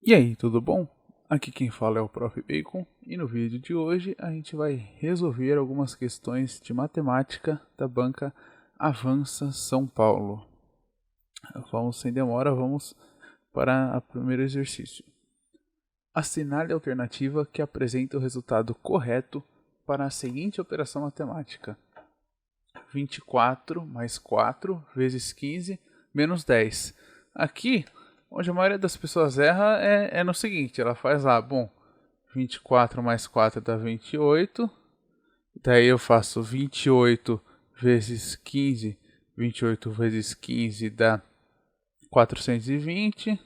E aí, tudo bom? Aqui quem fala é o Prof. Bacon e no vídeo de hoje a gente vai resolver algumas questões de matemática da banca Avança São Paulo. Vamos sem demora, vamos para o primeiro exercício. Assinale a alternativa que apresenta o resultado correto para a seguinte operação matemática: 24 mais 4 vezes 15 menos 10. Aqui, onde a maioria das pessoas erra é no seguinte, ela faz lá, 24 mais 4 dá 28, daí eu faço 28 vezes 15, 28 vezes 15 dá 420,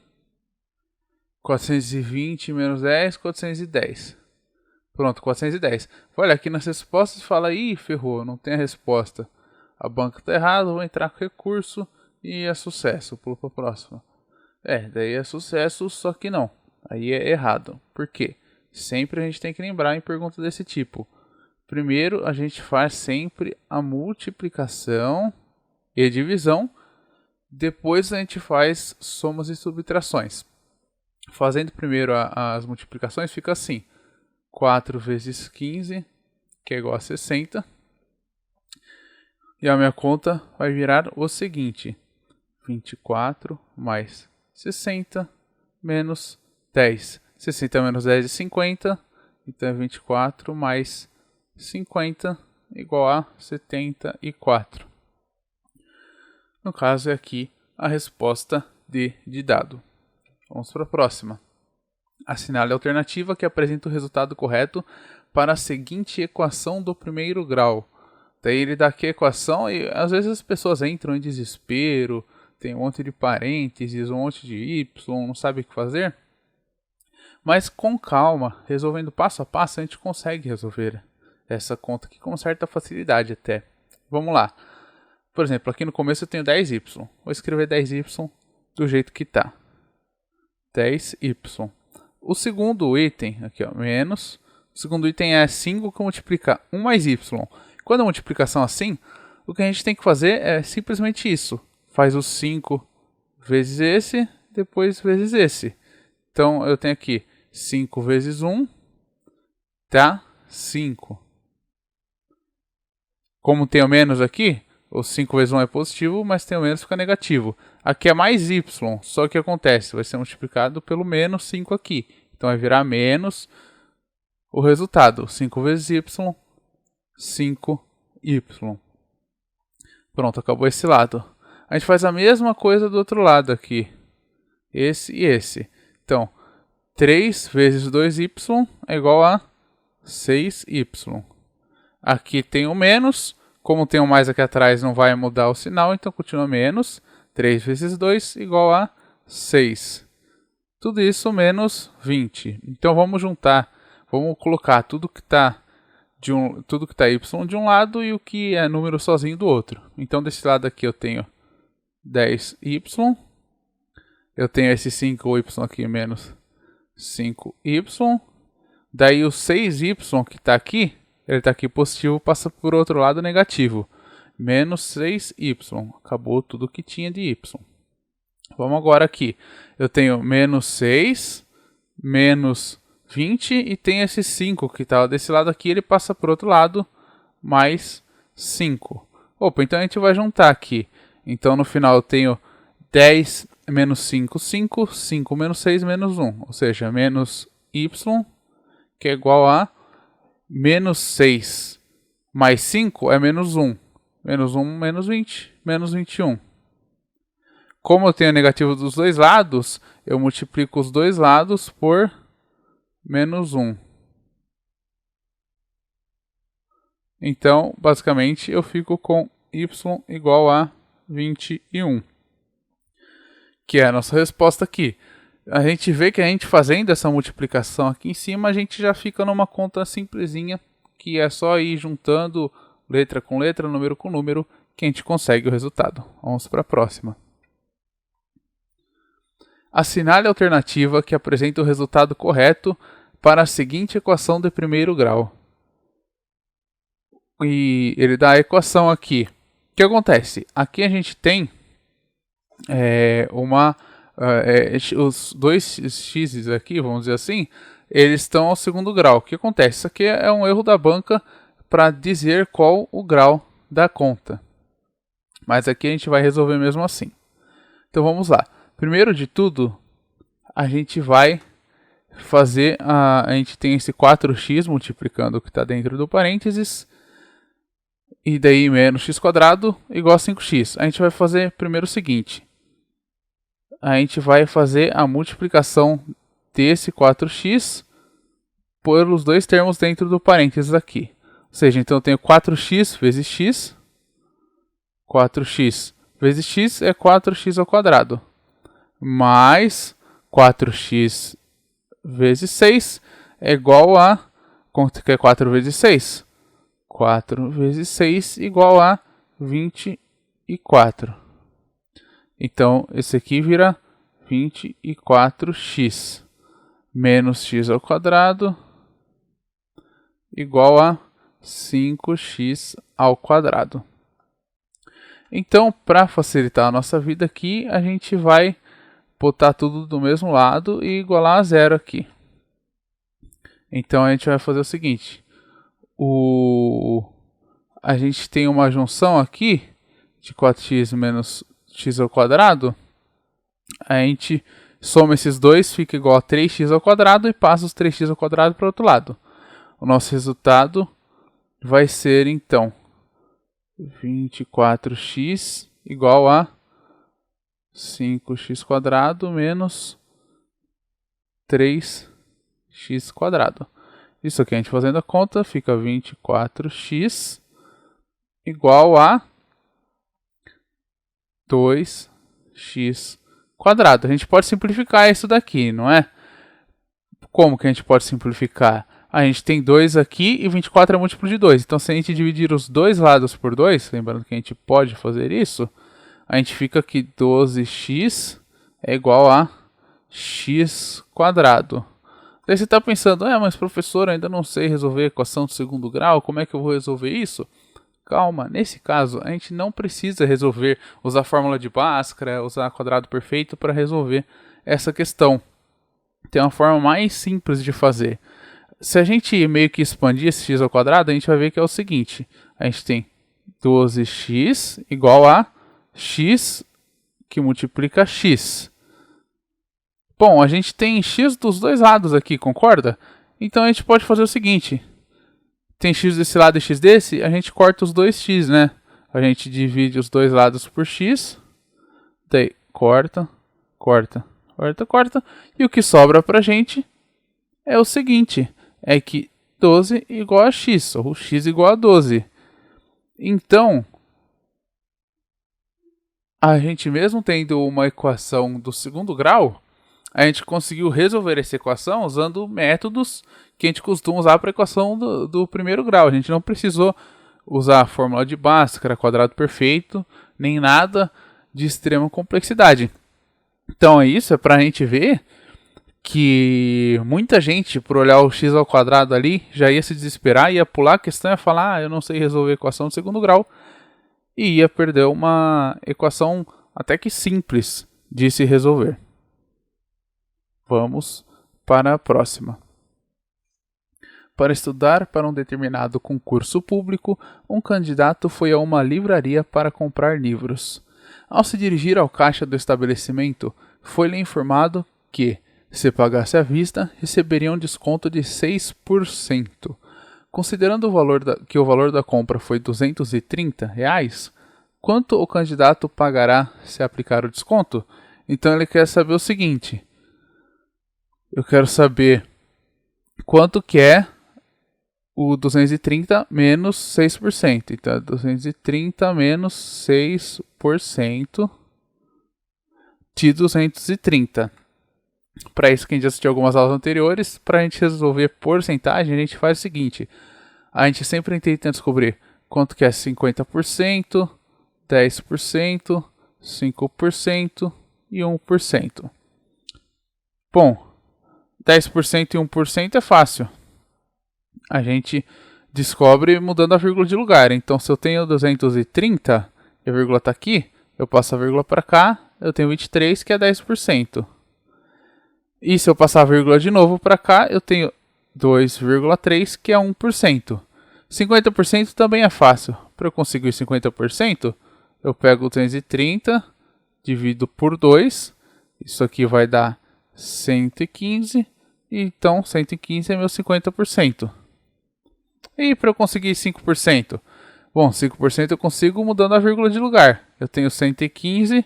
420 menos 10, 410. Pronto, 410. Olha, aqui nas respostas fala, ih, ferrou, não tem a resposta. A banca está errada, vou entrar com recurso e é sucesso, pulo para a próxima. Daí é sucesso, só que não. Aí é errado. Por quê? Sempre a gente tem que lembrar em perguntas desse tipo. Primeiro, a gente faz sempre a multiplicação e divisão. Depois a gente faz somas e subtrações. Fazendo primeiro as multiplicações, fica assim. 4 vezes 15, que é igual a 60. E a minha conta vai virar o seguinte: 24 mais 60 menos 10. 60 menos 10 é 50. Então é 24 mais 50 igual a 74. No caso é aqui a resposta D de dado. Vamos para a próxima. Assinale a alternativa que apresenta o resultado correto para a seguinte equação do primeiro grau. Daí ele dá aqui a equação e às vezes as pessoas entram em desespero, tem um monte de parênteses, um monte de y, não sabe o que fazer. Mas com calma, resolvendo passo a passo, a gente consegue resolver essa conta aqui com certa facilidade até. Vamos lá. Por exemplo, aqui no começo eu tenho 10y. Vou escrever 10y do jeito que está. 10y. O segundo item, aqui ó, menos. O segundo item é 5 que multiplica 1 mais y. Quando a multiplicação é assim, o que a gente tem que fazer é simplesmente isso. Faz o 5 vezes esse, depois vezes esse. Então eu tenho aqui 5 vezes 1 dá 5. Como tem o menos aqui, o 5 vezes 1 é positivo, mas tem o menos fica negativo. Aqui é mais y, só que acontece, vai ser multiplicado pelo menos 5 aqui. Então vai virar menos o resultado, 5 vezes y, 5y. Pronto, acabou esse lado. A gente faz a mesma coisa do outro lado aqui. Esse e esse. Então, 3 vezes 2y é igual a 6y. Aqui tem o menos. Como tem o mais aqui atrás, não vai mudar o sinal, então continua menos. 3 vezes 2 igual a 6. Tudo isso menos 20. Então vamos juntar. Vamos colocar tudo que está y de um lado e o que é número sozinho do outro. Então desse lado aqui eu tenho 10y. Eu tenho esse 5y aqui menos 5y. Daí o 6y que está aqui, ele está aqui positivo, passa por outro lado negativo. Menos 6y. Acabou tudo que tinha de y. Vamos agora aqui. Eu tenho menos 6, menos 20 e tem esse 5 que está desse lado aqui, ele passa por outro lado, mais 5. Opa, então a gente vai juntar aqui. Então no final eu tenho 10 menos 5, 5, 5 menos 6, menos 1. Ou seja, menos y, que é igual a menos 6 mais 5 é menos 1. Menos 1, menos 20, menos 21. Como eu tenho negativo dos dois lados, eu multiplico os dois lados por menos 1. Então, basicamente, eu fico com y igual a 21. Que é a nossa resposta aqui. A gente vê que a gente fazendo essa multiplicação aqui em cima, a gente já fica numa conta simplesinha, que é só ir juntando letra com letra, número com número, que a gente consegue o resultado. Vamos para a próxima. Assinale a alternativa que apresenta o resultado correto para a seguinte equação de primeiro grau. E ele dá a equação aqui. O que acontece? Aqui a gente tem uma os dois x's aqui, vamos dizer assim, eles estão ao segundo grau. O que acontece? Isso aqui é um erro da banca para dizer qual o grau da conta. Mas aqui a gente vai resolver mesmo assim. Então vamos lá. Primeiro de tudo, a gente vai fazer, a gente tem esse 4x multiplicando o que está dentro do parênteses, e daí menos x quadrado igual a 5x. A gente vai fazer primeiro o seguinte, a gente vai fazer a multiplicação desse 4x pelos dois termos dentro do parênteses aqui. Ou seja, então eu tenho 4x vezes x, 4x vezes x é 4x ao quadrado, mais 4x vezes 6 é igual a, quanto que é 4 vezes 6? 4 vezes 6 igual a 24. Então, esse aqui vira 24x menos x ao quadrado igual a 5x ao quadrado. Então, para facilitar a nossa vida aqui, a gente vai botar tudo do mesmo lado e igualar a zero aqui. Então, a gente vai fazer o seguinte. A gente tem uma junção aqui de 4x menos x ao quadrado. A gente soma esses dois, fica igual a 3x ao quadrado e passa os 3x ao quadrado para o outro lado. O nosso resultado vai ser, então, 24x igual a 5x quadrado menos 3x quadrado. Isso aqui a gente fazendo a conta fica 24x igual a 2x quadrado. A gente pode simplificar isso daqui, não é? Como que a gente pode simplificar? A gente tem 2 aqui e 24 é múltiplo de 2. Então, se a gente dividir os dois lados por 2, lembrando que a gente pode fazer isso, a gente fica que 12x é igual a x quadrado. Daí você está pensando, mas professor, ainda não sei resolver a equação do segundo grau, como é que eu vou resolver isso? Calma, nesse caso, a gente não precisa usar a fórmula de Bhaskara, usar quadrado perfeito para resolver essa questão. Tem uma forma mais simples de fazer. Se a gente meio que expandir esse x ao quadrado, a gente vai ver que é o seguinte. A gente tem 12x igual a x que multiplica x. Bom, a gente tem x dos dois lados aqui, concorda? Então a gente pode fazer o seguinte. Tem x desse lado e x desse, a gente corta os dois x, né? A gente divide os dois lados por x. Daí, corta, corta, corta, corta. E o que sobra pra gente é o seguinte. É que 12 igual a x, ou x igual a 12. Então, a gente mesmo tendo uma equação do segundo grau, a gente conseguiu resolver essa equação usando métodos que a gente costuma usar para a equação do primeiro grau. A gente não precisou usar a fórmula de Bhaskara, quadrado perfeito, nem nada de extrema complexidade. Então é isso, é para a gente ver que muita gente, por olhar o x ao quadrado ali, já ia se desesperar, ia pular a questão e ia falar, eu não sei resolver a equação do segundo grau, e ia perder uma equação até que simples de se resolver. Vamos para a próxima. Para estudar para um determinado concurso público, um candidato foi a uma livraria para comprar livros. Ao se dirigir ao caixa do estabelecimento, foi-lhe informado que, se pagasse à vista, receberia um desconto de 6%. Considerando que o valor da compra foi R$ 230, quanto o candidato pagará se aplicar o desconto? Então ele quer saber o seguinte. Eu quero saber quanto que é o 230 menos 6%. Então, 230 menos 6% de 230. Para isso, quem já assistiu algumas aulas anteriores, para a gente resolver porcentagem, a gente faz o seguinte. A gente sempre tenta descobrir quanto que é 50%, 10%, 5% e 1%. Bom, 10% e 1% é fácil. A gente descobre mudando a vírgula de lugar. Então, se eu tenho 230 e a vírgula está aqui, eu passo a vírgula para cá eu tenho 23, que é 10%. E se eu passar a vírgula de novo para cá, eu tenho 2,3, que é 1%. 50% também é fácil. Para eu conseguir 50%, eu pego 230, divido por 2. Isso aqui vai dar 115. Então, 115 é meu 50%. E para eu conseguir 5%? Bom, 5% eu consigo mudando a vírgula de lugar. Eu tenho 115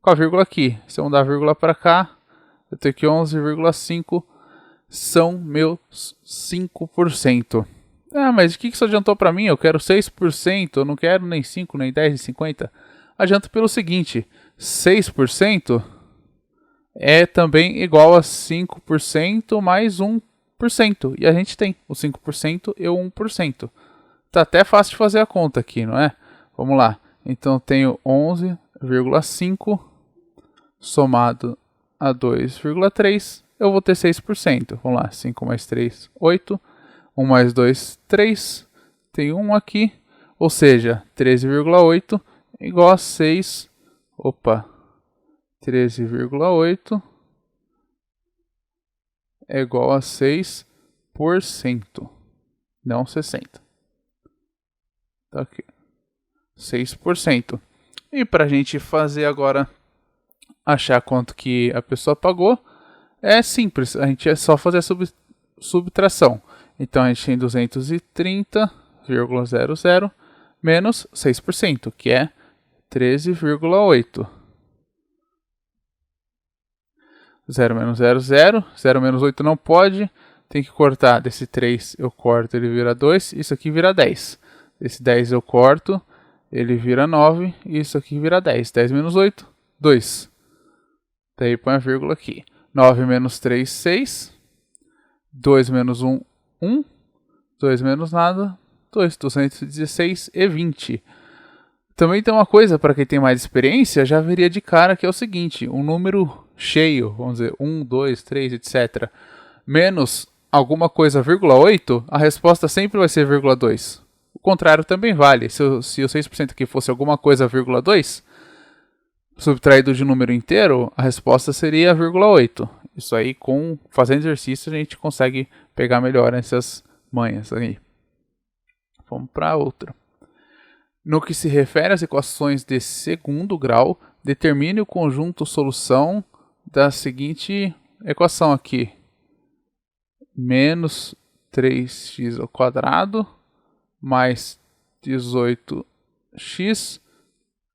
com a vírgula aqui. Se eu mudar a vírgula para cá, eu tenho aqui 11,5. São meus 5%. Ah, mas o que isso adiantou para mim? Eu quero 6%, eu não quero nem 5, nem 10, nem 50. Adianta pelo seguinte, 6% é também igual a 5% mais 1%. E a gente tem o 5% e o 1%. Tá até fácil de fazer a conta aqui, não é? Vamos lá. Então eu tenho 11,5 somado a 2,3, eu vou ter 6%. Vamos lá, 5 mais 3, 8. 1 mais 2, 3. Tem 1 aqui. Ou seja, 13,8 igual a 6. Opa. 13,8 é igual a 6%. Não 60%. Tá aqui. 6%. E para a gente fazer agora, achar quanto que a pessoa pagou, é simples. A gente é só fazer a subtração. Então, a gente tem 230,00 menos 6%, que é 13,8. 0 menos 0, 0. 0 menos 8 não pode. Tem que cortar. Desse 3 eu corto, ele vira 2. Isso aqui vira 10. Desse 10 eu corto, ele vira 9. E isso aqui vira 10. 10 menos 8, 2. Daí põe a vírgula aqui. 9 menos 3, 6. 2 menos 1, 1, 2 menos nada, 2, 216 e 20. Também tem uma coisa, para quem tem mais experiência, já veria de cara, que é o seguinte, um número cheio, vamos dizer, 1, 2, 3, etc., menos alguma coisa, vírgula 8, a resposta sempre vai ser vírgula 2. O contrário também vale. Se o 6% aqui fosse alguma coisa, vírgula 2, subtraído de um número inteiro, a resposta seria vírgula 8. Isso aí, fazendo exercício, a gente consegue pegar melhor essas manhas aí. Vamos para outra. No que se refere às equações de segundo grau, determine o conjunto solução da seguinte equação aqui. Menos 3x² mais 18x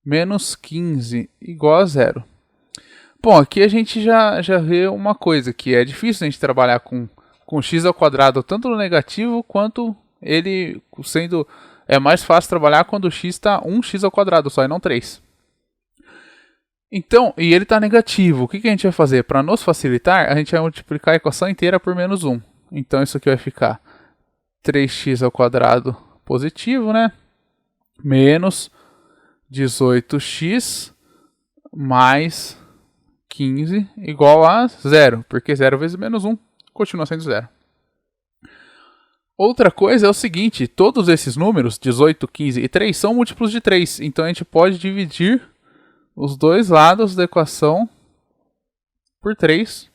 menos 15 igual a 0. Bom, aqui a gente já vê uma coisa, que é difícil a gente trabalhar com x² tanto no negativo quanto ele sendo... É mais fácil trabalhar quando o x está 1x² só e não 3. Então, e ele está negativo. O que a gente vai fazer? Para nos facilitar, a gente vai multiplicar a equação inteira por menos 1. Então isso aqui vai ficar 3x² positivo, né? Menos 18x mais 15 igual a 0, porque 0 vezes menos 1 continua sendo 0. Outra coisa é o seguinte, todos esses números, 18, 15 e 3, são múltiplos de 3, então a gente pode dividir os dois lados da equação por 3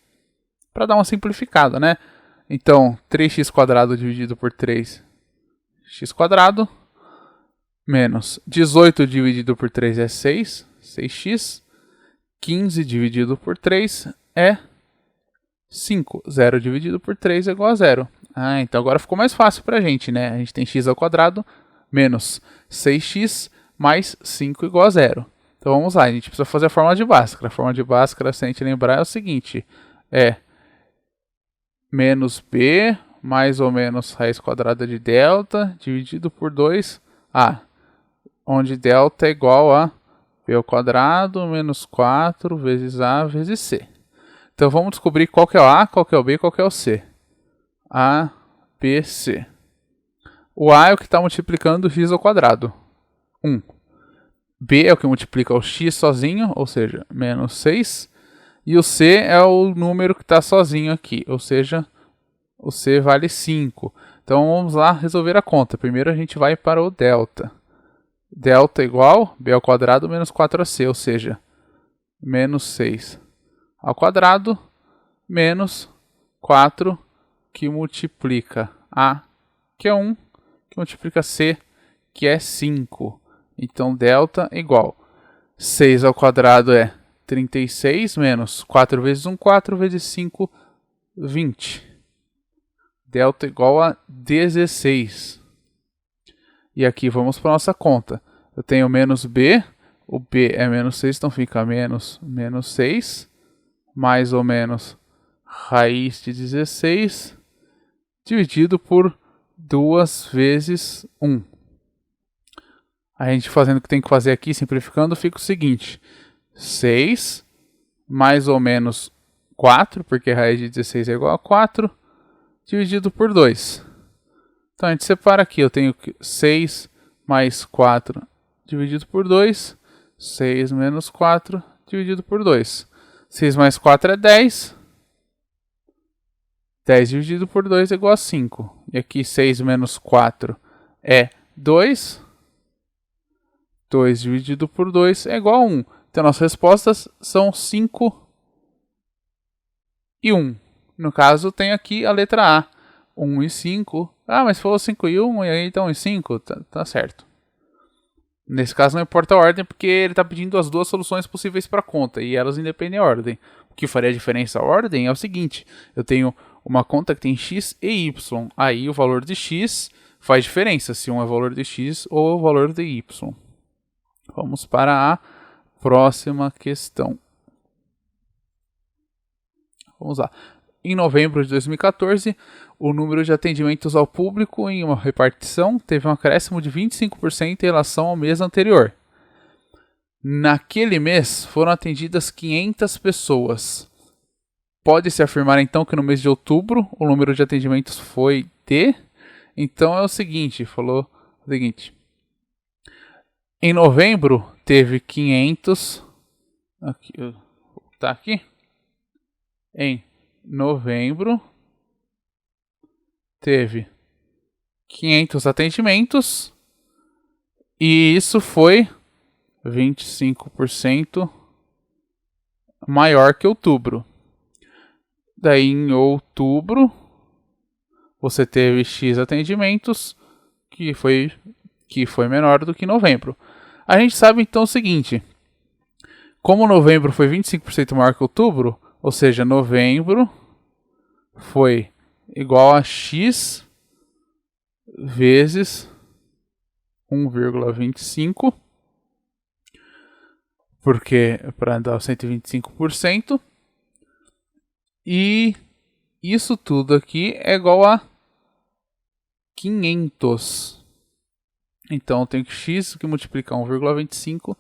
para dar uma simplificada, né? Então, 3x² dividido por 3x² menos 18 dividido por 3 é 6, 6x. 15 dividido por 3 é 5. 0 dividido por 3 é igual a 0. Ah, então agora ficou mais fácil para a gente, né? A gente tem x² menos 6x mais 5 igual a 0. Então vamos lá, a gente precisa fazer a fórmula de Bhaskara. A fórmula de Bhaskara, se a gente lembrar, é o seguinte. É menos b mais ou menos raiz quadrada de delta dividido por 2a. Onde delta é igual a b² menos 4 vezes a vezes c. Então vamos descobrir qual que é o a, qual que é o b e qual que é o c. A, B, C. O a é o que está multiplicando o x². 1. B é o que multiplica o x sozinho, ou seja, menos 6. E o c é o número que está sozinho aqui, ou seja, o c vale 5. Então vamos lá resolver a conta. Primeiro a gente vai para o delta. Delta igual b² menos 4ac, ou seja, menos 6 ao quadrado menos 4 que multiplica A, que é 1, que multiplica C, que é 5. Então, delta igual 6 ao quadrado é 36 menos 4 vezes 1, 4 vezes 5, 20. Delta igual a 16. E aqui vamos para a nossa conta. Eu tenho menos B, o B é menos 6, então fica menos 6, mais ou menos raiz de 16, dividido por 2 vezes 1. A gente fazendo o que tem que fazer aqui, simplificando, fica o seguinte. 6 mais ou menos 4, porque raiz de 16 é igual a 4, dividido por 2. Então a gente separa aqui, eu tenho 6 mais 4 dividido por 2, 6 menos 4 dividido por 2. 6 mais 4 é 10, 10 dividido por 2 é igual a 5. E aqui 6 menos 4 é 2, 2 dividido por 2 é igual a 1. Então nossas respostas são 5 e 1. No caso, tem aqui a letra A, 1 e 5. Ah, mas falou 5 e 1, e aí então 1 e 5, tá certo. Nesse caso não importa a ordem, porque ele está pedindo as duas soluções possíveis para a conta, e elas independem da ordem. O que faria a diferença a ordem é o seguinte, eu tenho uma conta que tem x e y, aí o valor de x faz diferença, se um é o valor de x ou o valor de y. Vamos para a próxima questão. Vamos lá. Em novembro de 2014, o número de atendimentos ao público em uma repartição teve um acréscimo de 25% em relação ao mês anterior. Naquele mês, foram atendidas 500 pessoas. Pode-se afirmar, então, que no mês de outubro, o número de atendimentos foi de... Então, é o seguinte, falou o seguinte. Em novembro, teve 500... Aqui, tá aqui? Em novembro, teve 500 atendimentos e isso foi 25% maior que outubro. Daí em outubro, você teve X atendimentos que foi menor do que novembro. A gente sabe então o seguinte, como novembro foi 25% maior que outubro, ou seja, novembro foi igual a x vezes 1,25, porque para dar 125%, e isso tudo aqui é igual a 500. Então eu tenho que x que multiplicar 1,25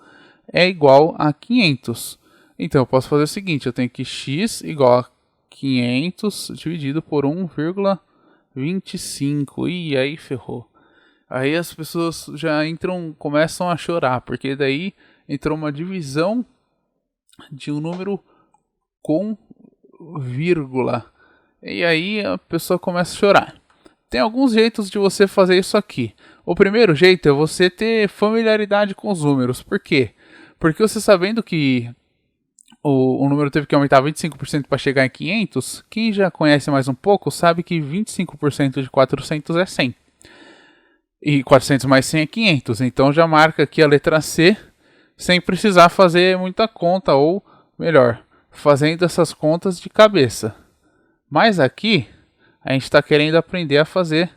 é igual a 500. Então eu posso fazer o seguinte, eu tenho que x igual a 500 dividido por 1,25. E aí ferrou. Aí as pessoas já começam a chorar, porque daí entrou uma divisão de um número com vírgula. E aí a pessoa começa a chorar. Tem alguns jeitos de você fazer isso aqui. O primeiro jeito é você ter familiaridade com os números. Por quê? Porque você sabendo que o número teve que aumentar 25% para chegar em 500, quem já conhece mais um pouco sabe que 25% de 400 é 100. E 400 mais 100 é 500. Então já marca aqui a letra C, sem precisar fazer muita conta, ou melhor, fazendo essas contas de cabeça. Mas aqui, a gente está querendo aprender a fazer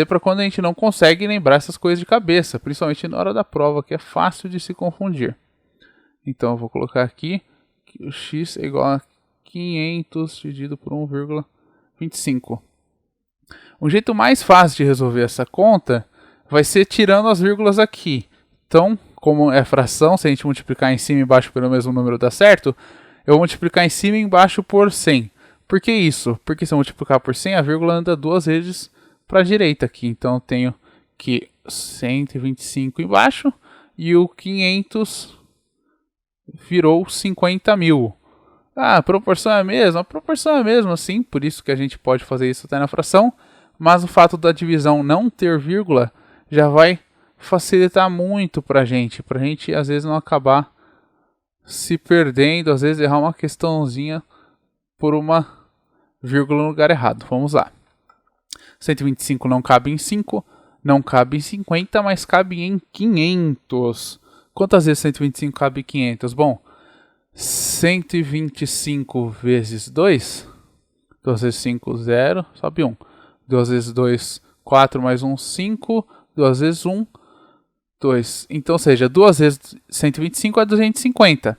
para quando a gente não consegue lembrar essas coisas de cabeça, principalmente na hora da prova, que é fácil de se confundir. Então eu vou colocar aqui que o x é igual a 500 dividido por 1,25. O jeito mais fácil de resolver essa conta vai ser tirando as vírgulas aqui. Então, como é fração, se a gente multiplicar em cima e embaixo pelo mesmo número dá certo, eu vou multiplicar em cima e embaixo por 100. Por que isso? Porque se eu multiplicar por 100, a vírgula anda duas vezes para a direita aqui. Então eu tenho que 125 embaixo e o 500 virou 50 mil. Ah, a proporção é a mesma? A proporção é a mesma, sim, por isso que a gente pode fazer isso até na fração, mas o fato da divisão não ter vírgula já vai facilitar muito para a gente às vezes não acabar se perdendo, às vezes errar uma questãozinha por uma vírgula no lugar errado. Vamos lá. 125 não cabe em 5, não cabe em 50, mas cabe em 500. Quantas vezes 125 cabe em 500? Bom, 125 vezes 2, 2 vezes 5, 0, sobe 1. 2 vezes 2, 4, mais 1, 5, 2 vezes 1, 2. Então, ou seja, 2 vezes 125 é 250.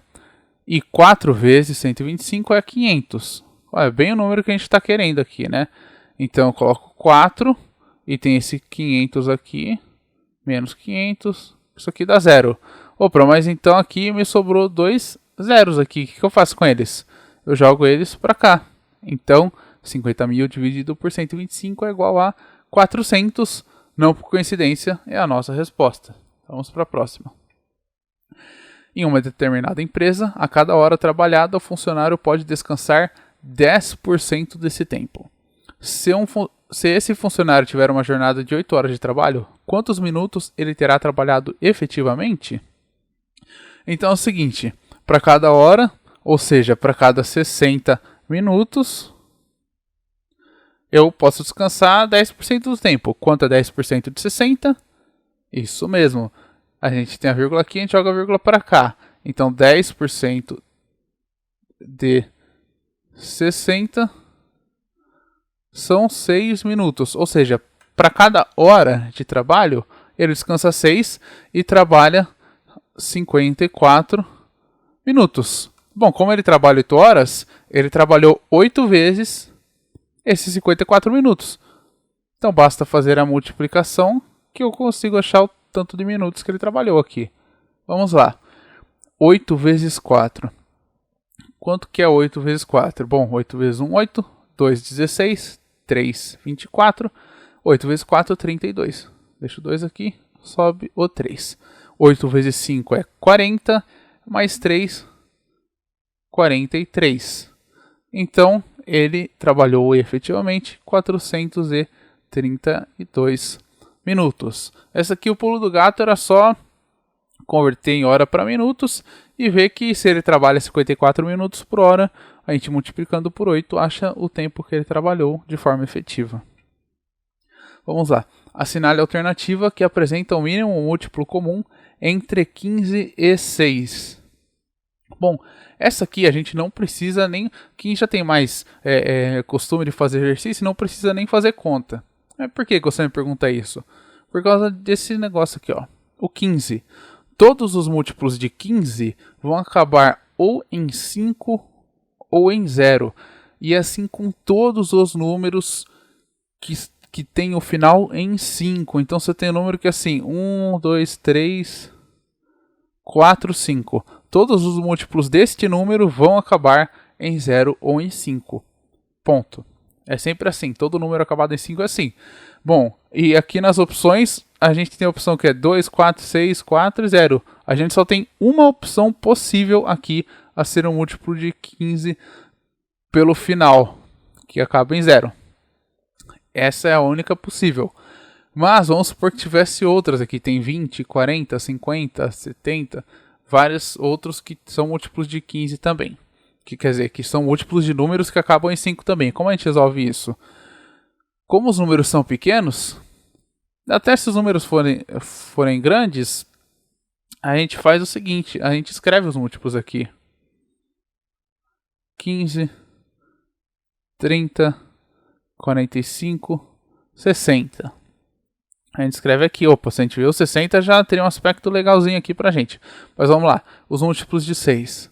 E 4 vezes 125 é 500. É bem o número que a gente está querendo aqui, né? Então, eu coloco 4 e tem esse 500 aqui, menos 500, isso aqui dá 0. Opa, mas então aqui me sobrou 2 zeros aqui. O que eu faço com eles? Eu jogo eles para cá. Então, 50.000 dividido por 125 é igual a 400. Não por coincidência, é a nossa resposta. Vamos para a próxima. Em uma determinada empresa, a cada hora trabalhada, o funcionário pode descansar 10% desse tempo. Se esse funcionário tiver uma jornada de 8 horas de trabalho, quantos minutos ele terá trabalhado efetivamente? Então é o seguinte, para cada hora, ou seja, para cada 60 minutos, eu posso descansar 10% do tempo. Quanto é 10% de 60? Isso mesmo. A gente tem a vírgula aqui, a gente joga a vírgula para cá. Então 10% de 60 são 6 minutos. Ou seja, para cada hora de trabalho, ele descansa 6 e trabalha 54 minutos. Bom, como ele trabalha 8 horas, ele trabalhou 8 vezes esses 54 minutos. Então basta fazer a multiplicação que eu consigo achar o tanto de minutos que ele trabalhou aqui. Vamos lá. 8 vezes 4. Quanto que é 8 vezes 4? Bom, 8 vezes 1, 8. 2, 16. 3, 24. 8 vezes 4, 32. Deixa o 2 aqui, sobe o 3. 8 vezes 5 é 40. Mais 3, 43. Então, ele trabalhou efetivamente 432 minutos. Essa aqui, o pulo do gato, era só converter em hora para minutos e ver que se ele trabalha 54 minutos por hora, a gente multiplicando por 8 acha o tempo que ele trabalhou de forma efetiva. Vamos lá. Assinale a alternativa que apresenta o mínimo múltiplo comum entre 15 e 6. Bom, essa aqui a gente não precisa nem... Quem já tem mais costume de fazer exercício não precisa nem fazer conta. Por que você me pergunta isso? Por causa desse negócio aqui, ó. O 15. Todos os múltiplos de 15 vão acabar ou em 5 ou em 0. E assim com todos os números que tem o final em 5. Então você tem um número que é assim, 1, 2, 3, 4, 5. Todos os múltiplos deste número vão acabar em 0 ou em 5. Ponto. É sempre assim, todo número acabado em 5 é assim. Bom, e aqui nas opções, a gente tem a opção que é 2, 4, 6, 4 e 0. A gente só tem uma opção possível aqui a ser um múltiplo de 15 pelo final, que acaba em 0. Essa é a única possível. Mas vamos supor que tivesse outras aqui. Tem 20, 40, 50, 70, vários outros que são múltiplos de 15 também. Que quer dizer que são múltiplos de números que acabam em 5 também. Como a gente resolve isso? Como os números são pequenos, até se os números forem grandes, a gente faz o seguinte, a gente escreve os múltiplos aqui. 15, 30, 45, 60. A gente escreve aqui, opa, se a gente vê o 60 já teria um aspecto legalzinho aqui pra gente. Mas vamos lá, os múltiplos de 6.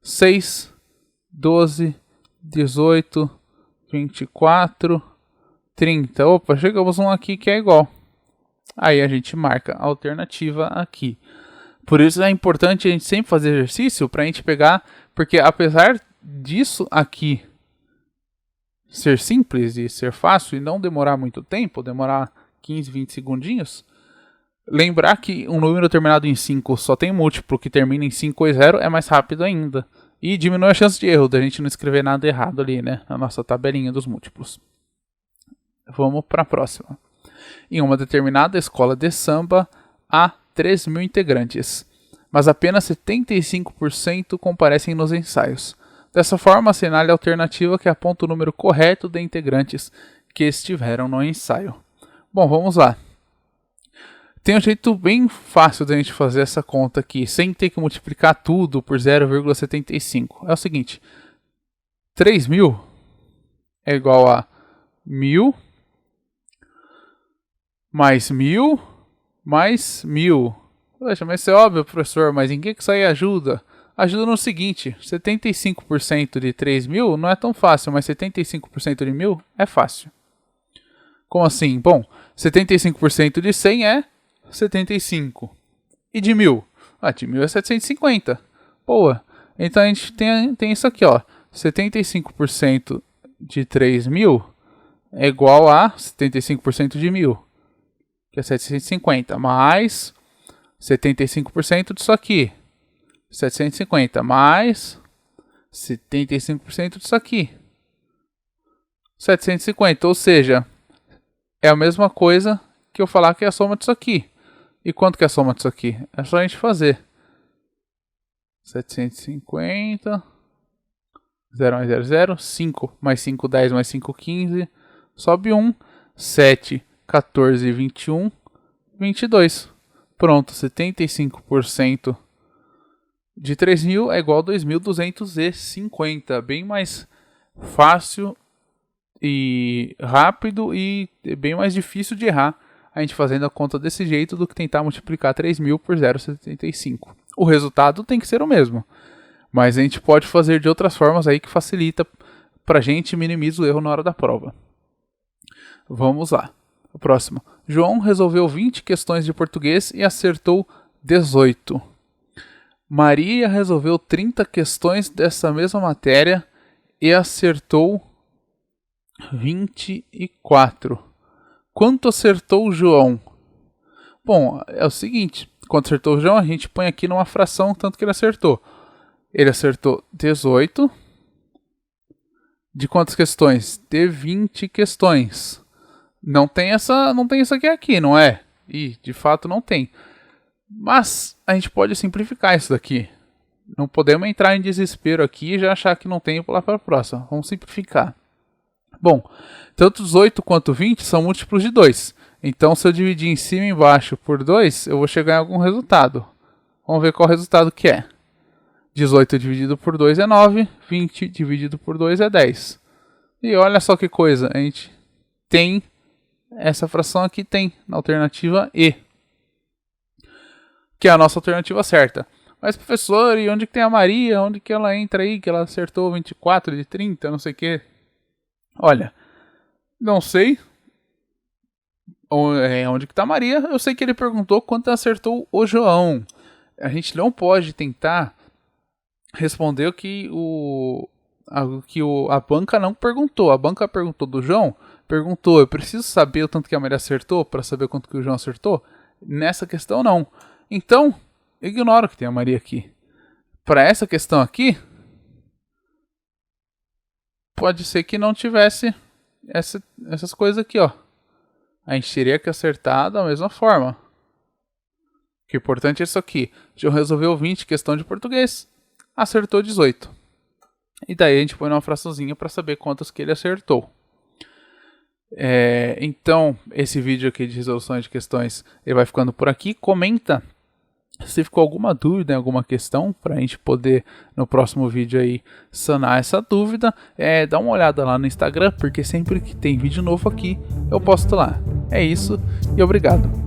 6, 12, 18, 24, 30. Opa, chegamos um aqui que é igual. Aí a gente marca a alternativa aqui. Por isso é importante a gente sempre fazer exercício para a gente pegar, porque apesar disso aqui ser simples e ser fácil e não demorar muito tempo, demorar 15, 20 segundinhos, lembrar que um número terminado em 5 só tem múltiplo que termina em 5 ou 0 é mais rápido ainda. E diminui a chance de erro, da gente não escrever nada errado ali, né, na nossa tabelinha dos múltiplos. Vamos para a próxima. Em uma determinada escola de samba, há 3.000 integrantes. mas apenas 75% comparecem nos ensaios. Dessa forma, assinale a alternativa que aponta o número correto de integrantes que estiveram no ensaio. Bom, vamos lá. Tem um jeito bem fácil da gente fazer essa conta aqui, sem ter que multiplicar tudo por 0,75. É o seguinte, 3.000 é igual a 1.000 mais 1.000 mais 1.000. Poxa, mas isso é óbvio, professor, mas em que isso aí ajuda? Ajuda no seguinte, 75% de 3.000 não é tão fácil, mas 75% de 1.000 é fácil. Como assim? Bom, 75% de 100 é 75. E de 1.000? De 1.000 é 750. Boa. Então a gente tem isso aqui, ó. 75% de 3.000 é igual a 75% de 1.000, que é 750, mais 75% disso aqui, 750, mais 75% disso aqui, 750, ou seja, é a mesma coisa que eu falar que é a soma disso aqui. E quanto que é a soma disso aqui? É só a gente fazer. 750, 0 mais 0, 0, 5 mais 5, 10 mais 5, 15, sobe 1, 7, 14, 21, 22. Pronto, 75% de 3.000 é igual a 2.250. Bem mais fácil e rápido e bem mais difícil de errar a gente fazendo a conta desse jeito do que tentar multiplicar 3.000 por 0,75. O resultado tem que ser o mesmo, mas a gente pode fazer de outras formas aí que facilita pra gente e minimiza o erro na hora da prova. Vamos lá. O próximo. João resolveu 20 questões de português e acertou 18. Maria resolveu 30 questões dessa mesma matéria e acertou 24. Quanto acertou o João? Bom, é o seguinte, quanto acertou o João, a gente põe aqui numa fração tanto que ele acertou. Ele acertou 18. De quantas questões? De 20 questões. Não tem isso aqui, não é? E de fato não tem. Mas a gente pode simplificar isso daqui. Não podemos entrar em desespero aqui e já achar que não tem e pular para a próxima. Vamos simplificar. Bom, tanto 18 quanto 20 são múltiplos de 2. Então, se eu dividir em cima e embaixo por 2, eu vou chegar em algum resultado. Vamos ver qual resultado que é. 18 dividido por 2 é 9, 20 dividido por 2 é 10. E olha só que coisa, a gente tem essa fração aqui, tem na alternativa E, que é a nossa alternativa certa. Mas professor, e onde que tem a Maria? Onde que ela entra aí? Que ela acertou 24 de 30, não sei o que. Olha, não sei onde que está a Maria. Eu sei que ele perguntou quanto acertou o João. A gente não pode tentar responder o que a banca não perguntou. A banca perguntou do João. Perguntou, eu preciso saber o tanto que a Maria acertou para saber quanto que o João acertou? Nessa questão não. Então, ignoro que tem a Maria aqui. Para essa questão aqui, pode ser que não tivesse essas coisas aqui, ó. A gente teria que acertar da mesma forma. O que é importante é isso aqui. João resolveu 20 questão de português, acertou 18. E daí a gente põe uma fraçãozinha para saber quantas que ele acertou. Então, esse vídeo aqui de resolução de questões ele vai ficando por aqui. Comenta se ficou alguma dúvida em alguma questão, para a gente poder no próximo vídeo aí sanar essa dúvida. Dá uma olhada lá no Instagram, porque sempre que tem vídeo novo aqui eu posto lá. É isso e obrigado.